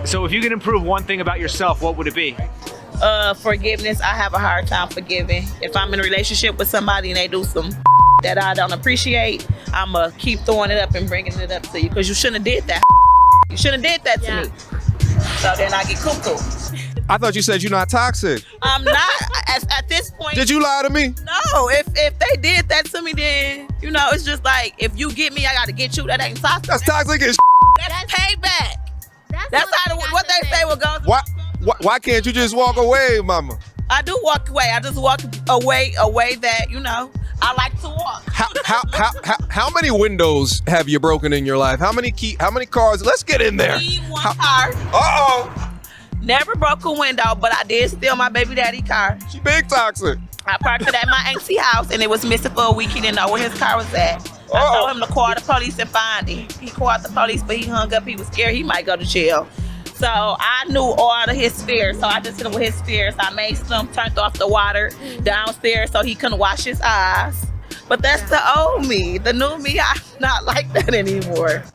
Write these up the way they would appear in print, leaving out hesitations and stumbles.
So if you can improve one thing about yourself, what would it be? Forgiveness. I have a hard time forgiving. If I'm in a relationship with somebody and they do some that I don't appreciate, I'ma keep throwing it up and bringing it up to you because you shouldn't have did that. You shouldn't have did that to me. So then I get cuckoo. I thought you said you're not toxic. I'm not at this point. Did you lie to me? No, if they did that to me, then it's just like if you get me, I gotta get you. That ain't toxic. That's toxic as That's payback. That's how what they say will go. Why can't you just walk away, mama? I do walk away. I just walk away that I like to walk. How many windows have you broken in your life? How many cars? Let's get in there. One car. Uh-oh. Never broke a window, but I did steal my baby daddy car. She big toxic. I parked it at my auntie house and it was missing for a week. He didn't know where his car was at. I told him to call the police and find him. He called the police, but he hung up. He was scared he might go to jail. So I knew all of his fears. So I just hit him with his fears. I made some, turned off the water downstairs so he couldn't wash his eyes. But that's the old me. The new me, I'm not like that anymore.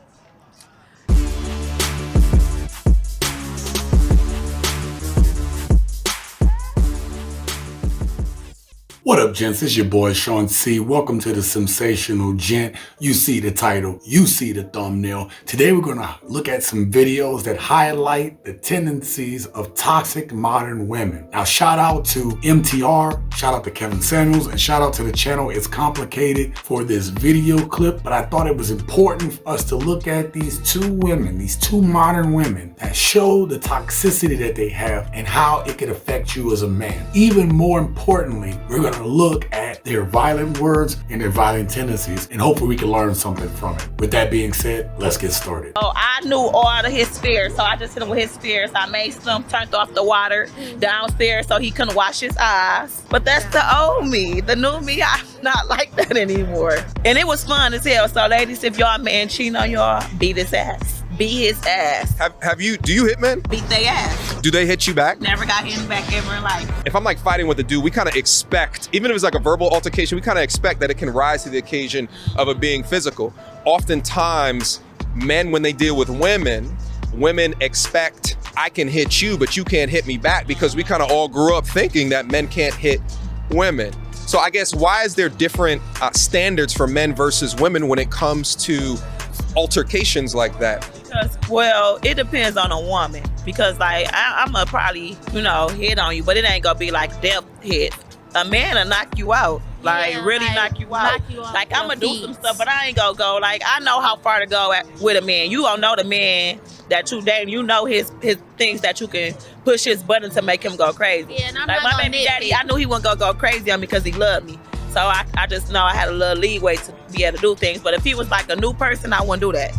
What up, gents? It's your boy, Sean C. Welcome to the Simsational Gent. You see the title, you see the thumbnail. Today, we're going to look at some videos that highlight the tendencies of toxic modern women. Now, shout out to MTR, shout out to Kevin Samuels, and shout out to the channel It's Complicated for this video clip. But I thought it was important for us to look at these two women, these two modern women that show the toxicity that they have and how it could affect you as a man. Even more importantly, we're going to look at their violent words and their violent tendencies, and hopefully we can learn something from it. With that being said, let's get started. Oh, I knew all of his fears, so I just hit him with his fears. I made some, turned off the water downstairs so he couldn't wash his eyes. But that's the old me. The new me, I'm not like that anymore. And it was fun as hell. So ladies, if y'all man cheating on y'all, beat his ass. Beat his ass. Do you hit men? Beat their ass. Do they hit you back? Never got hit back ever in life. If I'm like fighting with a dude, we kind of expect, even if it's like a verbal altercation, we kind of expect that it can rise to the occasion of it being physical. Oftentimes, men, when they deal with women expect, I can hit you, but you can't hit me back, because we kind of all grew up thinking that men can't hit women. So I guess, why is there different standards for men versus women when it comes to altercations like that? Well, it depends on a woman, because like I'ma probably hit on you, but it ain't gonna be like death hit. A man will knock you out, really knock you out. Like I'ma do some stuff, but I ain't gonna go. Like I know how far to go with a man. You don't know the man that you dating. You know his things that you can push his button to make him go crazy. Yeah, and I'm like not my baby daddy, I knew he wasn't gonna go crazy on me because he loved me. So I just know I had a little leeway to be able to do things. But if he was like a new person, I wouldn't do that.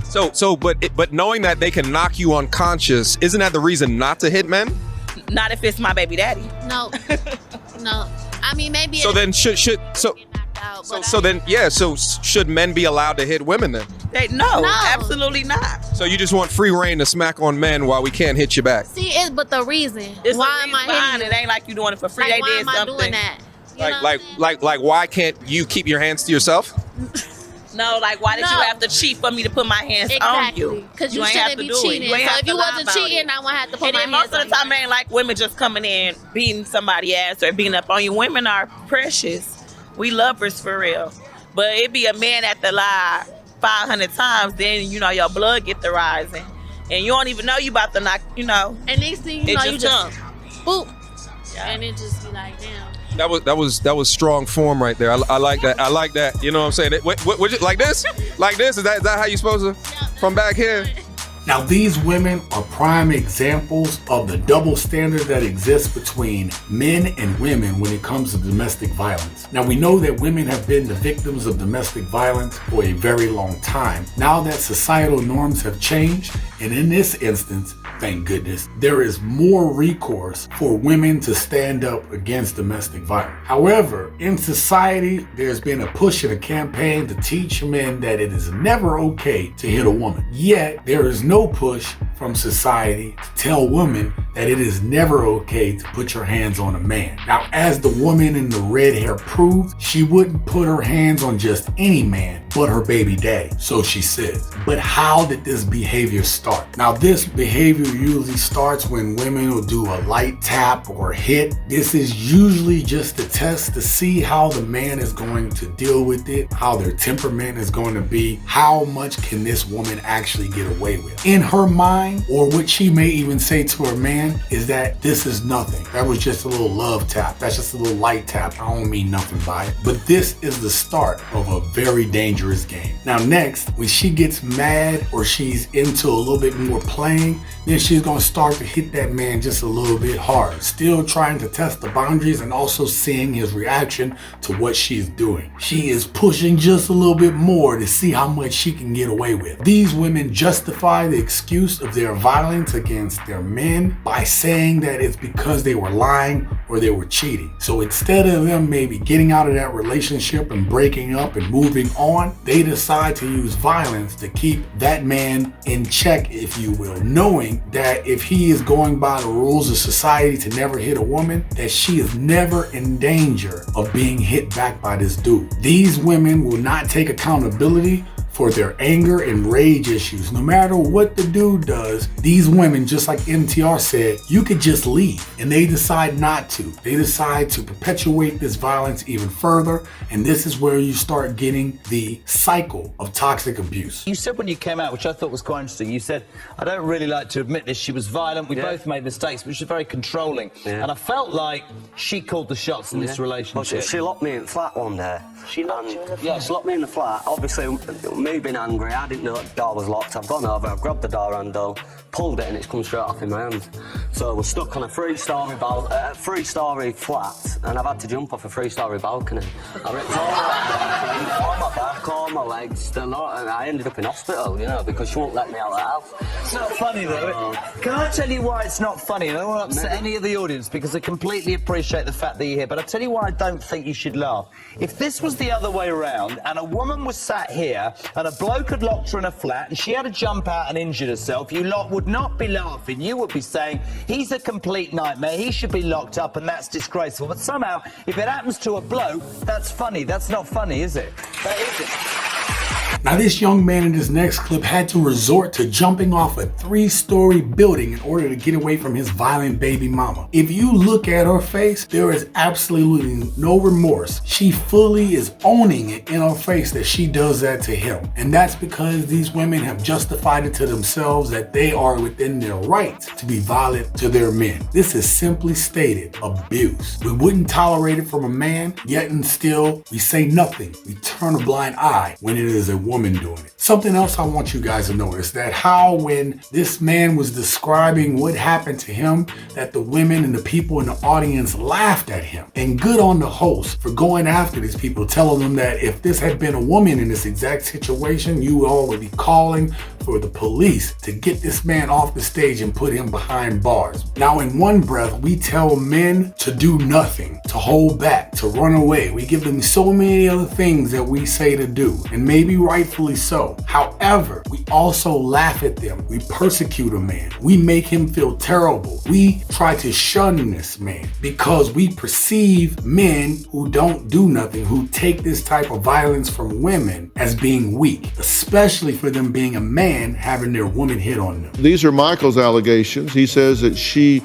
But knowing that they can knock you unconscious, isn't that the reason not to hit men? Not if it's my baby daddy. No, no. I mean, maybe. So then should men be allowed to hit women then? No, absolutely not. So you just want free reign to smack on men while we can't hit you back? See, but the reason. It's why am I hitting you? It ain't like you doing it for free. Like, they why did am something. I doing that? Like why can't you keep your hands to yourself? No, like why did you have to cheat for me to put my hands on you? Because you shouldn't be cheating. So if you wasn't cheating, I wouldn't have to put my hands on you. And most of the time, it ain't like women just coming in, beating somebody's ass or beating up on you. Women are precious. We lovers for real. But it be a man at the lie 500 times, then your blood get the rising. And you don't even know you about to knock, And next thing you know, you just boop. Yeah. And it just be like, damn. That was strong form right there. I like that. I like that. You know what I'm saying? What like this? Like this? Is that how you supposed to? From back here? Now, these women are prime examples of the double standard that exists between men and women when it comes to domestic violence. Now, we know that women have been the victims of domestic violence for a very long time. Now that societal norms have changed, and in this instance, thank goodness, there is more recourse for women to stand up against domestic violence. However, in society, there's been a push and a campaign to teach men that it is never okay to hit a woman. Yet, there is no push from society to tell women that it is never okay to put your hands on a man. Now, as the woman in the red hair proved, she wouldn't put her hands on just any man but her baby daddy, so she says. But how did this behavior start? Now, this behavior usually starts when women will do a light tap or hit. This is usually just a test to see how the man is going to deal with it, how their temperament is going to be, how much can this woman actually get away with. In her mind, or what she may even say to her man, is that this is nothing. That was just a little love tap. That's just a little light tap. I don't mean nothing by it. But this is the start of a very dangerous game. Now next, when she gets mad or she's into a little bit more playing, then she's gonna start to hit that man just a little bit hard, still trying to test the boundaries and also seeing his reaction to what she's doing. She is pushing just a little bit more to see how much she can get away with. These women justify the excuse of their violence against their men by saying that it's because they were lying or they were cheating. So instead of them maybe getting out of that relationship and breaking up and moving on, they decide to use violence to keep that man in check, if you will, knowing that if he is going by the rules of society to never hit a woman, that she is never in danger of being hit back by this dude. These women will not take accountability for their anger and rage issues. No matter what the dude does, these women, just like MTR said, you could just leave, and they decide not to. They decide to perpetuate this violence even further, and this is where you start getting the cycle of toxic abuse. You said when you came out, which I thought was quite interesting, you said, I don't really like to admit this, she was violent, we both made mistakes, but she was very controlling. And I felt like she called the shots in this relationship. Well, she locked me in the flat one day. She locked you in the flat? Yeah, she locked me in the flat. Obviously, me being angry, I didn't know the door was locked. I've gone over, I've grabbed the door handle, pulled it, and it's come straight off in my hand. So we're stuck on a three-storey flat, and I've had to jump off a three-storey balcony. I ripped all my back, all my legs, and I ended up in hospital, you know, because she won't let me out of the house. It's not funny, though. Can I tell you why it's not funny? I don't want to upset any of the audience, because I completely appreciate the fact that you're here, but I'll tell you why I don't think you should laugh. If this was the other way around, and a woman was sat here, and a bloke had locked her in a flat, and she had to jump out and injured herself, you lot would not be laughing. You would be saying, he's a complete nightmare, he should be locked up, and that's disgraceful. But somehow, if it happens to a bloke, that's funny. That's not funny, is it? That isn't. Now, this young man in this next clip had to resort to jumping off a three-story building in order to get away from his violent baby mama. If you look at her face, there is absolutely no remorse. She fully is owning it in her face that she does that to him. And that's because these women have justified it to themselves that they are within their rights to be violent to their men. This is simply stated abuse. We wouldn't tolerate it from a man, yet and still we say nothing. We turn a blind eye when it is a woman doing it. Something else I want you guys to notice, that how when this man was describing what happened to him, that the women and the people in the audience laughed at him. And good on the host for going after these people, telling them that if this had been a woman in this exact situation, you all would be calling for the police to get this man off the stage and put him behind bars. Now, in one breath, we tell men to do nothing, to hold back, to run away. We give them so many other things that we say to do, and maybe rightfully so. However, we also laugh at them. We persecute a man. We make him feel terrible. We try to shun this man because we perceive men who don't do nothing, who take this type of violence from women, as being weak, especially for them being a man having their woman hit on them. These are Michael's allegations. He says that she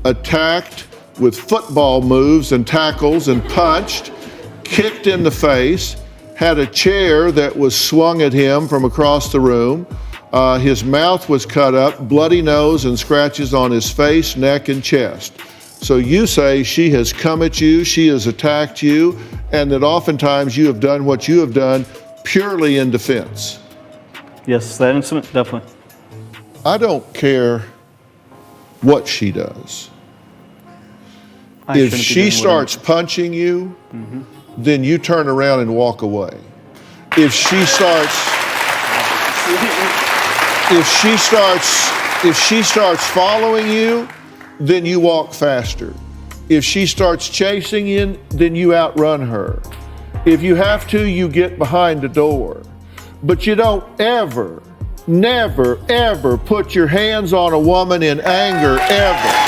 attacked with football moves and tackles and punched, kicked in the face, had a chair that was swung at him from across the room. His mouth was cut up, bloody nose and scratches on his face, neck, and chest. So you say she has come at you, she has attacked you, and that oftentimes you have done what you have done purely in defense. Yes, that incident, definitely. I don't care what she does. If she starts punching you, then you turn around and walk away. If she starts following you, then you walk faster. If she starts chasing you, then you outrun her. If you have to, you get behind the door. But you don't ever never, ever put your hands on a woman in anger, ever.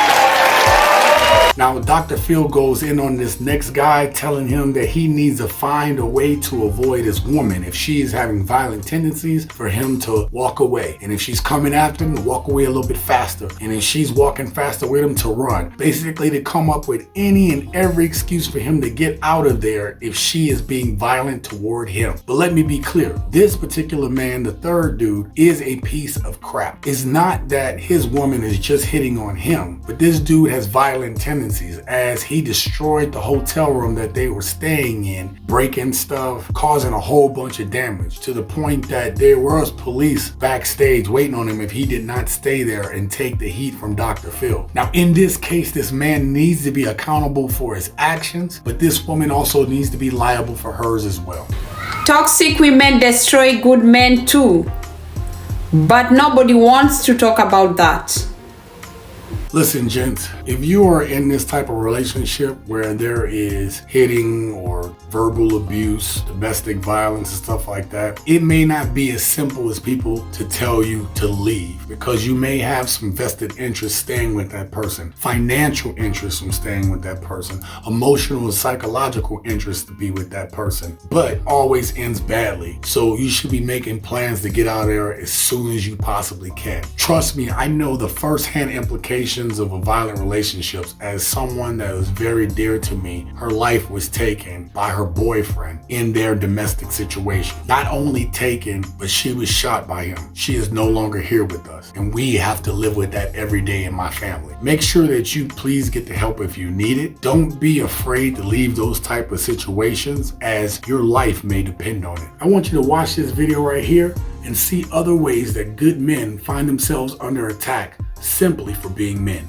Now, Dr. Phil goes in on this next guy, telling him that he needs to find a way to avoid his woman. If she is having violent tendencies, for him to walk away. And if she's coming after him, to walk away a little bit faster. And if she's walking faster with him, to run. Basically, to come up with any and every excuse for him to get out of there if she is being violent toward him. But let me be clear, this particular man, the third dude, is a piece of crap. It's not that his woman is just hitting on him, but this dude has violent tendencies, as he destroyed the hotel room that they were staying in, breaking stuff, causing a whole bunch of damage, to the point that there was police backstage waiting on him if he did not stay there and take the heat from Dr. Phil. Now, in this case, this man needs to be accountable for his actions, but this woman also needs to be liable for hers as well. Toxic women destroy good men too, but nobody wants to talk about that. Listen, gents, if you are in this type of relationship where there is hitting or verbal abuse, domestic violence and stuff like that, it may not be as simple as people to tell you to leave, because you may have some vested interest staying with that person, financial interest from staying with that person, emotional and psychological interest to be with that person, but always ends badly. So you should be making plans to get out of there as soon as you possibly can. Trust me, I know the first-hand implications of a violent relationships. As someone that was very dear to me, her life was taken by her boyfriend in their domestic situation. Not only taken, but she was shot by him. She is no longer here with us, and we have to live with that every day in my family. Make sure that you please get the help if you need it. Don't be afraid to leave those type of situations, as your life may depend on it. I want you to watch this video right here and see other ways that good men find themselves under attack simply for being men.